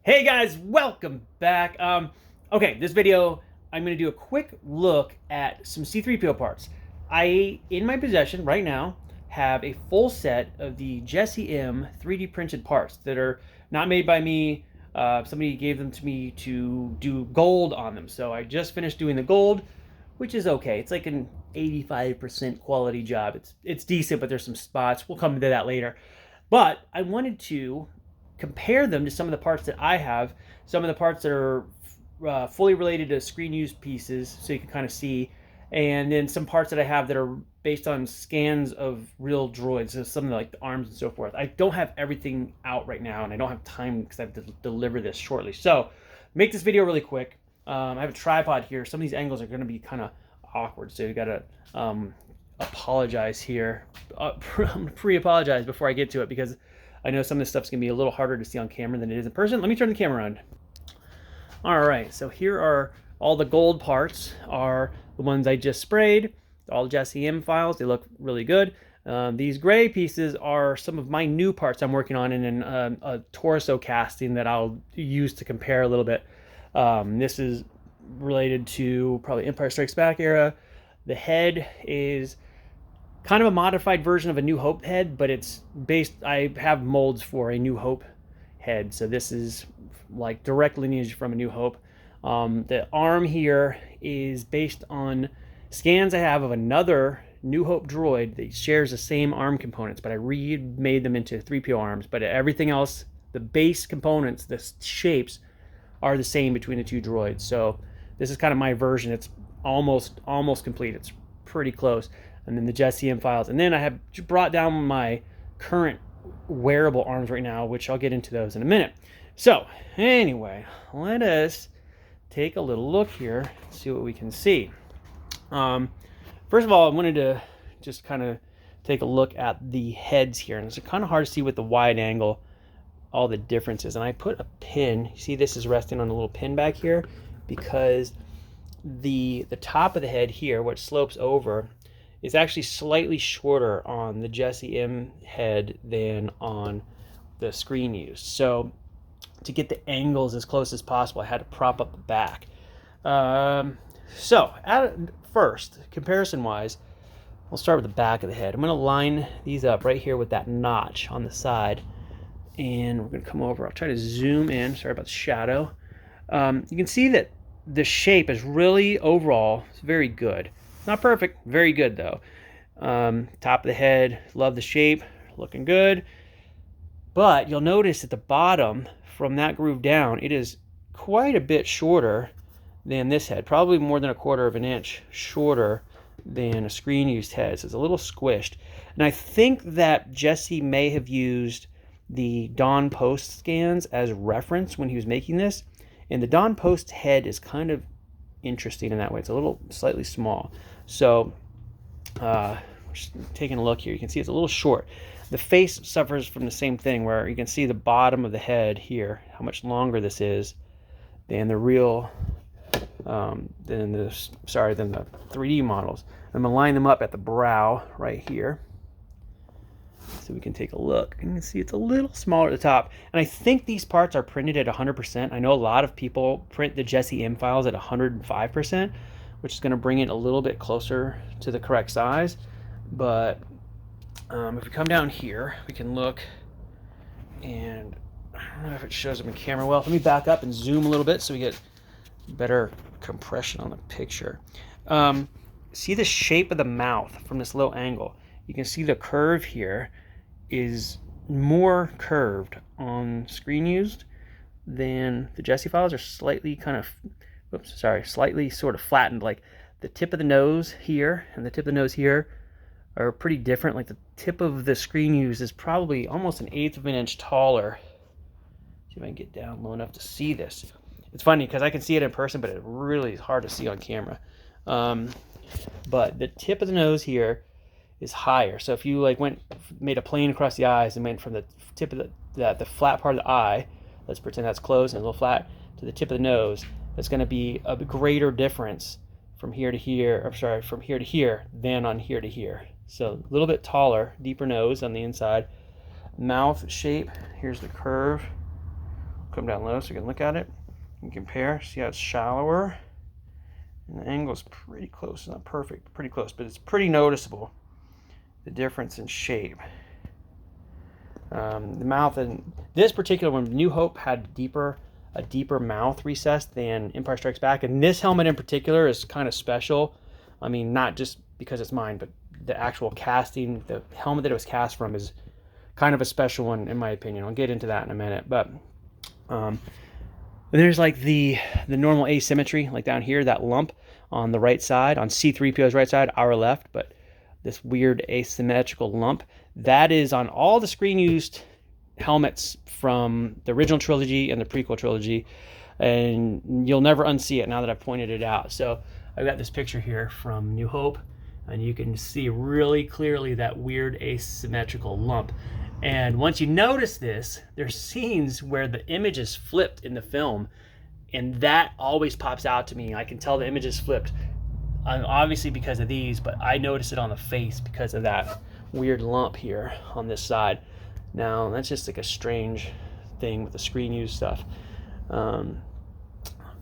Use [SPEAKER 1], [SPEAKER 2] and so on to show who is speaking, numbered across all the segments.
[SPEAKER 1] Hey guys, welcome back. Okay, this video, I'm going to do a quick look at some C-3PO parts. In my possession right now, have a full set of the Jesse M 3D printed parts that are not made by me. Somebody gave them to me to do gold on them. So I just finished doing the gold, which is okay. It's like an 85% quality job. It's decent, but there's some spots. We'll come to that later. But I wanted to compare them to some of the parts that I have, some of the parts that are fully related to screen use pieces, so you can kind of see, and then some parts that I have that are based on scans of real droids, so something like the arms and so forth. I don't have everything out right now, and I don't have time because I have to deliver this shortly. So, make this video really quick. I have a tripod here. Some of these angles are going to be kind of awkward, so you got to apologize here. Pre-apologize before I get to it because I know some of this stuff's gonna be a little harder to see on camera than it is in person. Let me turn the camera on. All right, so here are all the gold parts are the ones I just sprayed. All Jesse M files, they look really good. These gray pieces are some of my new parts I'm working on in a torso casting that I'll use to compare a little bit. This is related to probably Empire Strikes Back era. The head is kind of a modified version of a New Hope head, but it's based, I have molds for a New Hope head. So this is like direct lineage from a New Hope. The arm here is based on scans I have of another New Hope droid that shares the same arm components, but I remade them into 3PO arms. But everything else, the base components, the shapes are the same between the two droids. So this is kind of my version. It's almost complete. It's pretty close. And then the Jesse M files. And then I have brought down my current wearable arms right now, which I'll get into those in a minute. So anyway, let us take a little look here, see what we can see. First of all, I wanted to just kind of take a look at the heads here. And it's kind of hard to see with the wide angle all the differences. And I put a pin, you see this is resting on a little pin back here, because the top of the head here, what slopes over, is actually slightly shorter on the Jesse M head than on the screen used. So to get the angles as close as possible, I had to prop up the back. So at first, comparison-wise, we'll start with the back of the head. I'm going to line these up right here with that notch on the side. And we're going to come over. I'll try to zoom in. Sorry about the shadow. You can see that the shape is really, overall, it's very good. Not perfect, very good though. Top of the head, love the shape, looking good. But you'll notice at the bottom, from that groove down, it is quite a bit shorter than this head. Probably more than 1/4 of an inch shorter than a screen used head. So it's a little squished. And I think that Jesse may have used the Dawn Post scans as reference when he was making this. And the Dawn Post head is kind of interesting in that way. It's a little slightly small. So just taking a look here, you can see it's a little short. The face suffers from the same thing, where you can see the bottom of the head here, how much longer this is than the real than the 3D models. I'm gonna line them up at the brow right here so we can take a look. You can see it's a little smaller at the top, and I think these parts are printed at 100%. I know a lot of people print the Jesse M files at 105%, which is going to bring it a little bit closer to the correct size. But if we come down here, we can look, and I don't know if it shows up in camera well. Let me back up and zoom a little bit so we get better compression on the picture. See the shape of the mouth from this low angle. You can see the curve here is more curved on screen used than the Jesse files are slightly kind of, slightly sort of flattened. Like the tip of the nose here and the tip of the nose here are pretty different. Like the tip of the screen used is probably almost 1/8 of an inch taller. See if I can get down low enough to see this. It's funny because I can see it in person, but it really is hard to see on camera. But the tip of the nose here is higher. So if you made a plane across the eyes and went from the tip of the flat part of the eye, let's pretend that's closed and a little flat, to the tip of the nose, that's going to be a greater difference from here to here, from here to here than on here to here. So a little bit taller, deeper nose on the inside. Mouth shape, here's the curve come down low so you can look at it and compare. See how it's shallower? And the angle is pretty close. It's not perfect, pretty close, but it's pretty noticeable, the difference in shape. The mouth in this particular one, New Hope, had a deeper mouth recess than Empire Strikes Back, and this helmet in particular is kind of special. I mean, not just because it's mine, but the actual casting, the helmet that it was cast from is kind of a special one in my opinion. I'll get into that in a minute, but there's like the normal asymmetry, like down here, that lump on the right side, on C-3PO's right side, our left, but this weird asymmetrical lump, that is on all the screen-used helmets from the original trilogy and the prequel trilogy, and you'll never unsee it now that I've pointed it out. So I've got this picture here from New Hope, and you can see really clearly that weird asymmetrical lump. And once you notice this, there's scenes where the image is flipped in the film, and that always pops out to me. I can tell the image is flipped, obviously because of these, but I notice it on the face because of that weird lump here on this side. Now, that's just like a strange thing with the screen use stuff.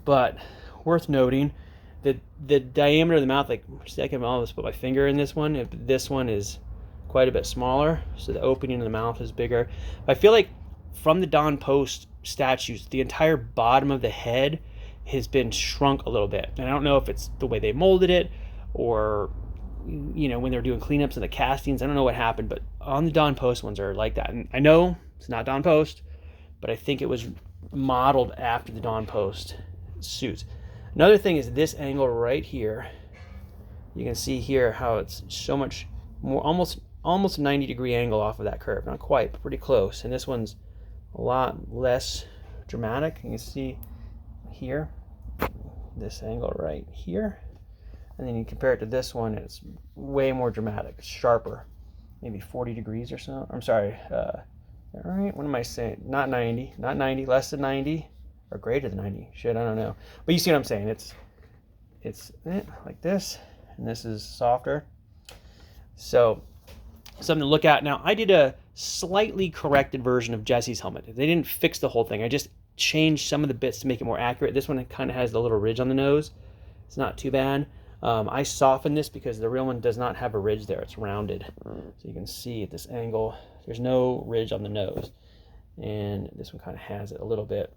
[SPEAKER 1] But worth noting that the diameter of the mouth, like, see, I can almost put my finger in this one. This one is quite a bit smaller, so the opening of the mouth is bigger. I feel like from the Don Post statues, the entire bottom of the head has been shrunk a little bit. And I don't know if it's the way they molded it or, you know, when they're doing cleanups in the castings. I don't know what happened, but on the Don Post ones are like that. And I know it's not Don Post, but I think it was modeled after the Don Post suits. Another thing is this angle right here. You can see here how it's so much more, almost 90-degree angle off of that curve. Not quite, but pretty close. And this one's a lot less dramatic. You can see here, this angle right here. And then you compare it to this one, and it's way more dramatic. It's sharper, maybe 40 degrees or so. I'm sorry. All right, what am I saying? Not 90, less than 90, or greater than 90. Shit, I don't know. But you see what I'm saying? It's like this, and this is softer. So something to look at. Now, I did a slightly corrected version of Jesse's helmet. They didn't fix the whole thing. I just changed some of the bits to make it more accurate. This one kind of has the little ridge on the nose. It's not too bad. I softened this because the real one does not have a ridge there. It's rounded. So you can see at this angle, there's no ridge on the nose. And this one kind of has it a little bit.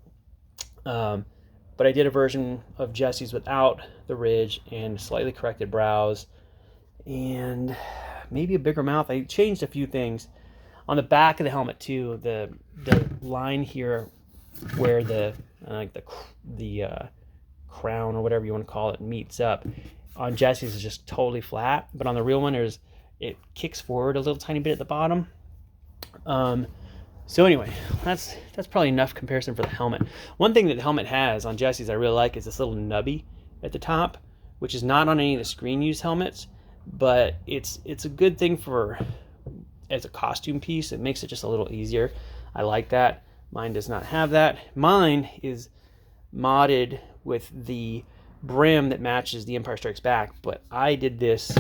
[SPEAKER 1] But I did a version of Jesse's without the ridge and slightly corrected brows and maybe a bigger mouth. I changed a few things on the back of the helmet too. The line here where the crown or whatever you want to call it meets up on Jesse's is just totally flat, but on the real one it kicks forward a little tiny bit at the bottom. So anyway, that's probably enough comparison for the helmet. One thing that the helmet has on Jesse's I really like is this little nubby at the top, which is not on any of the screen use helmets, but it's a good thing for as a costume piece. It makes it just a little easier. I like that. Mine does not have that. Mine is modded with the brim that matches the Empire Strikes Back, but I did this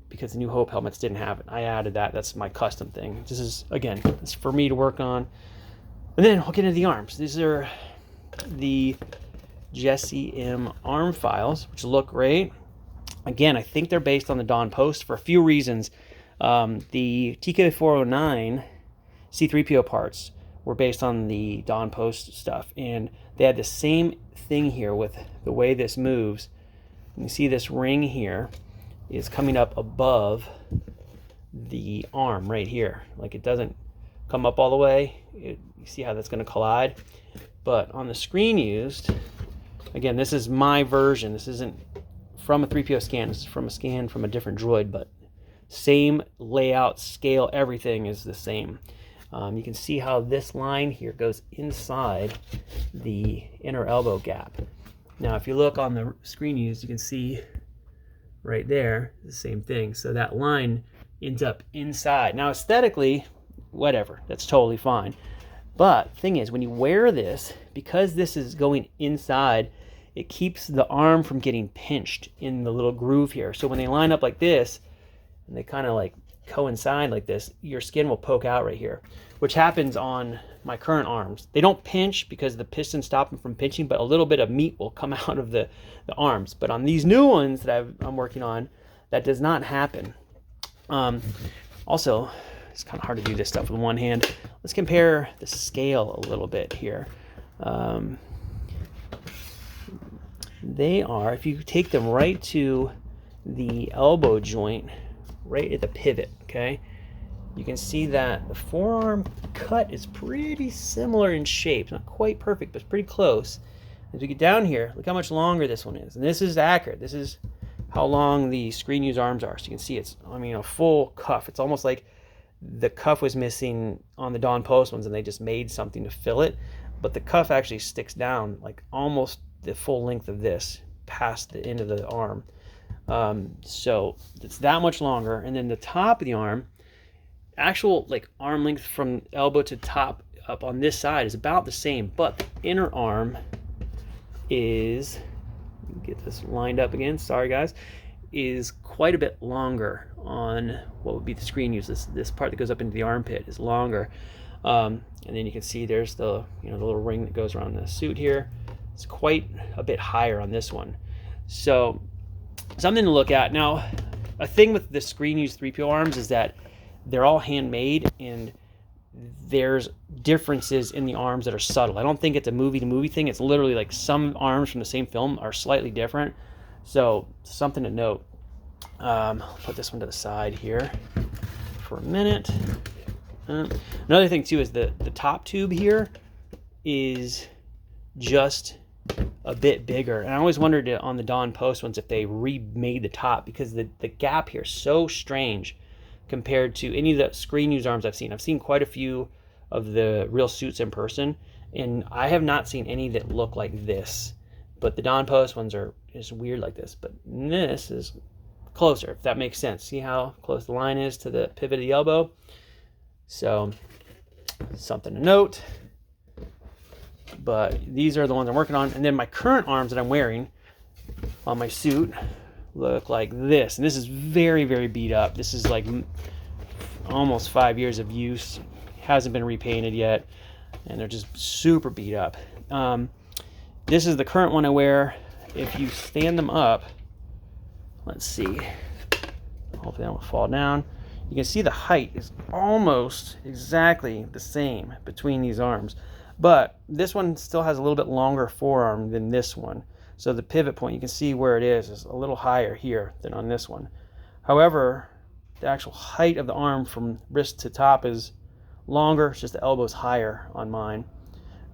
[SPEAKER 1] because the New Hope helmets didn't have it. I added that. That's my custom thing. This is, again, it's for me to work on. And then we'll get into the arms. These are the Jesse M arm files, which look great. Again, I think they're based on the Don Post for a few reasons. The TK409 C-3PO parts were based on the Don Post stuff, and they had the same thing here with the way this moves. You see this ring here is coming up above the arm right here. Like, it doesn't come up all the way. You see how that's going to collide. But on the screen used, again, this is my version. This isn't from a 3PO scan. This is from a scan from a different droid, but same layout, scale, everything is the same. You can see how this line here goes inside the inner elbow gap. Now, if you look on the screen used, you can see right there the same thing. So that line ends up inside. Now, aesthetically, whatever, that's totally fine. But the thing is, when you wear this, because this is going inside, it keeps the arm from getting pinched in the little groove here. So when they line up like this, and they kind of like coincide like this, your skin will poke out right here, which happens on my current arms. They don't pinch because the pistons stop them from pinching, but a little bit of meat will come out of the arms. But on these new ones that I'm working on, that does not happen. Also, it's kind of hard to do this stuff with one hand. Let's compare the scale a little bit here. They are, if you take them right to the elbow joint, right at the pivot, okay, you can see that the forearm cut is pretty similar in shape. Not quite perfect, but it's pretty close. As we get down here, look how much longer this one is. And this is accurate. This is how long the screen use arms are. So you can see it's, I mean, a full cuff. It's almost like the cuff was missing on the Dawn Post ones and they just made something to fill it. But the cuff actually sticks down like almost the full length of this past the end of the arm. So it's that much longer. And then the top of the arm, actual like arm length from elbow to top up on this side is about the same, but the inner arm is, get this lined up again, sorry guys, is quite a bit longer on what would be the screen use. This part that goes up into the armpit is longer. And then you can see there's the, the little ring that goes around the suit here. It's quite a bit higher on this one. So something to look at. Now, a thing with the screen use 3PO arms is that they're all handmade and there's differences in the arms that are subtle. I don't think it's a movie to movie thing. It's literally like some arms from the same film are slightly different. So something to note. I'll put this one to the side here for a minute. Another thing too is the top tube here is just a bit bigger. And I always wondered on the Dawn Post ones if they remade the top, because the gap here is so strange compared to any of the screen use arms I've seen. I've seen quite a few of the real suits in person, and I have not seen any that look like this. But the Dawn Post ones are just weird like this. But this is closer, if that makes sense. See how close the line is to the pivot of the elbow? So, something to note. But these are the ones I'm working on. And then my current arms that I'm wearing on my suit look like this. And this is very, very beat up. This is like almost 5 years of use. Hasn't been repainted yet. And they're just super beat up. This is the current one I wear. If you stand them up, let's see. Hopefully that won't fall down. You can see the height is almost exactly the same between these arms. But this one still has a little bit longer forearm than this one. So the pivot point, you can see where it is a little higher here than on this one. However, the actual height of the arm from wrist to top is longer. It's just the elbow's higher on mine.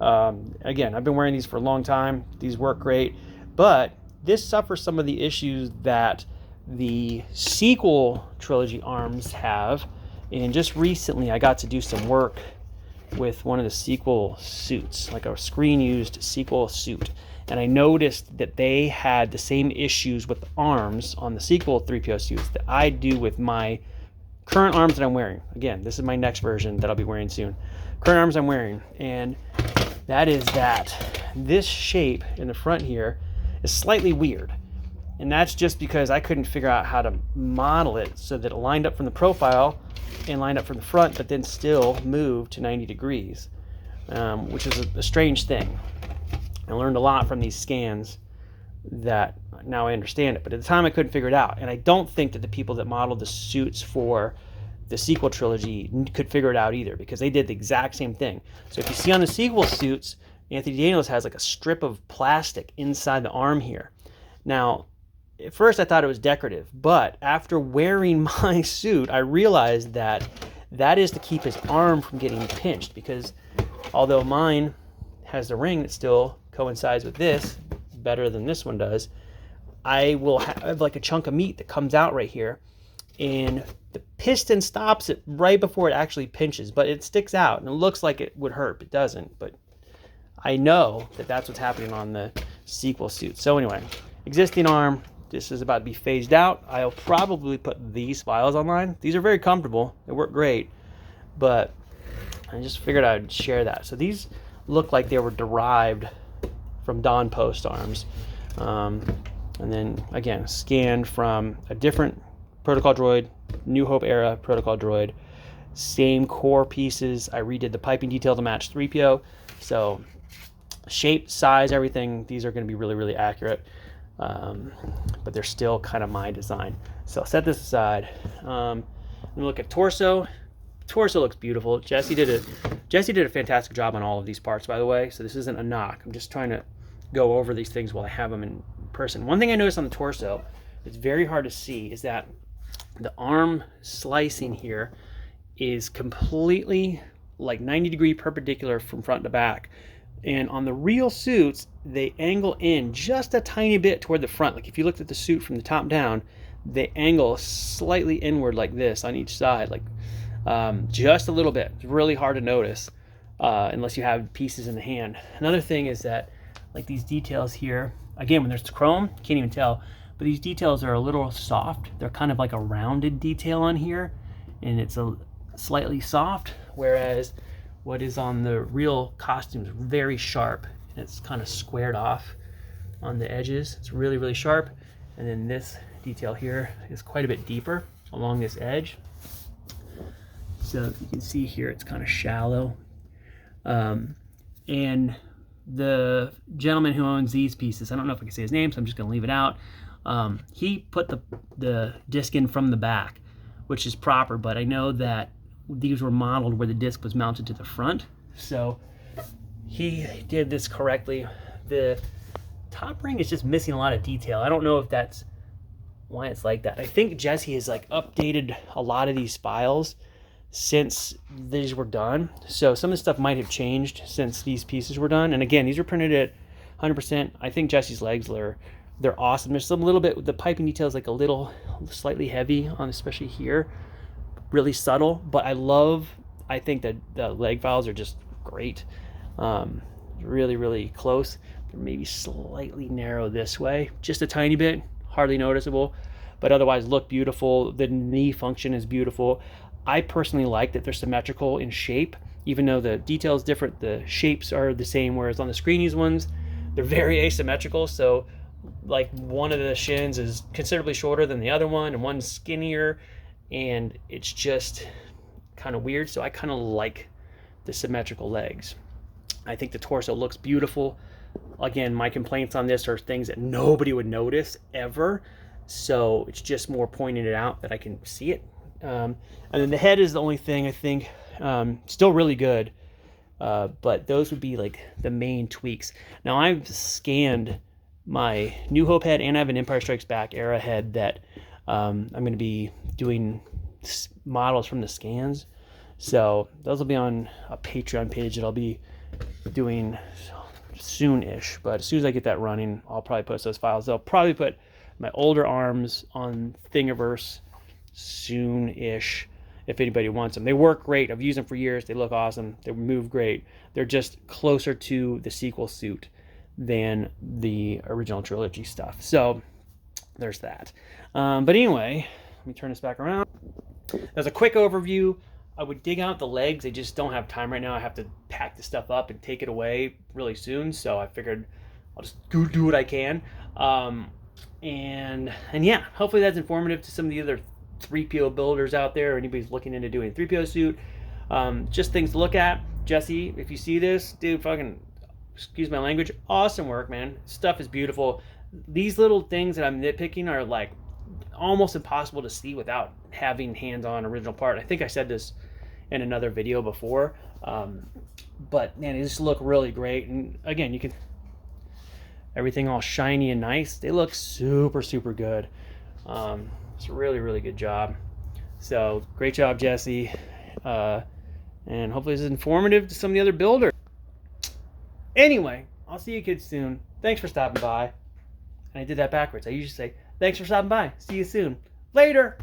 [SPEAKER 1] Again, I've been wearing these for a long time. These work great. But this suffers some of the issues that the sequel trilogy arms have. And just recently I got to do some work with one of the sequel suits, like a screen used sequel suit, and I noticed that they had the same issues with the arms on the sequel 3PO suits that I do with my current arms that I'm wearing. Again, this is my next version that I'll be wearing soon. Current arms I'm wearing, and that is that this shape in the front here is slightly weird. And that's just because I couldn't figure out how to model it so that it lined up from the profile and lined up from the front, but then still moved to 90 degrees, which is a strange thing. I learned a lot from these scans that now I understand it, but at the time I couldn't figure it out. And I don't think that the people that modeled the suits for the sequel trilogy could figure it out either, because they did the exact same thing. So if you see on the sequel suits, Anthony Daniels has like a strip of plastic inside the arm here. Now, at first I thought it was decorative, but after wearing my suit, I realized that that is to keep his arm from getting pinched, because although mine has the ring that still coincides with this better than this one does, I will have like a chunk of meat that comes out right here, and the piston stops it right before it actually pinches, but it sticks out and it looks like it would hurt, but it doesn't. But I know that that's what's happening on the sequel suit. So anyway, existing arm, this is about to be phased out. I'll probably put these files online. These are very comfortable. They work great, but I just figured I'd share that. So these look like they were derived from Dawn Post arms. And then again, scanned from a different protocol droid, New Hope era protocol droid. Same core pieces. I redid the piping detail to match 3PO. So shape, size, everything, these are going to be really, really accurate. But they're still kind of my design. So I'll set this aside. Let me look at torso. Torso looks beautiful. Jesse did a fantastic job on all of these parts, by the way. So this isn't a knock. I'm just trying to go over these things while I have them in person. One thing I noticed on the torso, it's very hard to see, is that the arm slicing here is completely like 90-degree perpendicular from front to back. And on the real suits, they angle in just a tiny bit toward the front. Like if you looked at the suit from the top down, they angle slightly inward like this on each side, like just a little bit. It's really hard to notice unless you have pieces in the hand. Another thing is that like these details here, again, when there's chrome, you can't even tell, but these details are a little soft. They're kind of like a rounded detail on here, and it's a slightly soft, whereas what is on the real costume is very sharp, and it's kind of squared off on the edges. It's really, really sharp. And then this detail here is quite a bit deeper along this edge. So you can see here it's kind of shallow. And the gentleman who owns these pieces, I don't know if I can say his name, so I'm just gonna leave it out. He put the disc in from the back, which is proper, but I know that these were modeled where the disc was mounted to the front. So he did this correctly. The top ring is just missing a lot of detail. I don't know if that's why it's like that. I think Jesse has like updated a lot of these files since these were done. So some of the stuff might have changed since these pieces were done. And again, these were printed at 100%. I think Jesse's legs they're awesome. There's some little bit, the piping detail is like a little slightly heavy on, especially here, really subtle, but I think that the leg files are just great. Really, really close. They're maybe slightly narrow this way, just a tiny bit, hardly noticeable, but otherwise look beautiful. The knee function is beautiful. I personally like that they're symmetrical in shape, even though the detail is different, the shapes are the same, whereas on the screenies ones, they're very asymmetrical. So like one of the shins is considerably shorter than the other one, and one's skinnier, and it's just kind of weird. So I kind of like the symmetrical legs. I think the torso looks beautiful. Again, my complaints on this are things that nobody would notice ever, so it's just more pointing it out that I can see it. And then the head is the only thing I think still really good, but those would be like the main tweaks. Now I've scanned my New Hope head, and I have an Empire Strikes Back era head that I'm going to be doing models from the scans. So those will be on a Patreon page that I'll be doing soon-ish. But as soon as I get that running, I'll probably post those files. I'll probably put my older arms on Thingiverse soon-ish if anybody wants them. They work great. I've used them for years. They look awesome. They move great. They're just closer to the sequel suit than the original trilogy stuff. So there's that. But anyway, let me turn this back around. As a quick overview, I would dig out the legs. I just don't have time right now. I have to pack the stuff up and take it away really soon. So I figured I'll just go do what I can. And yeah, hopefully that's informative to some of the other 3PO builders out there, or anybody's looking into doing a 3PO suit. Just things to look at. Jesse, if you see this, dude, fucking, excuse my language, awesome work, man. Stuff is beautiful. These little things that I'm nitpicking are like almost impossible to see without having hands-on original part. I think I said this in another video before, but man, they just look really great. And again, you can, everything all shiny and nice. They look super, super good. It's a really, really good job. So great job, Jesse. And hopefully this is informative to some of the other builders. Anyway, I'll see you kids soon. Thanks for stopping by. And I did that backwards. I usually say, thanks for stopping by. See you soon. Later.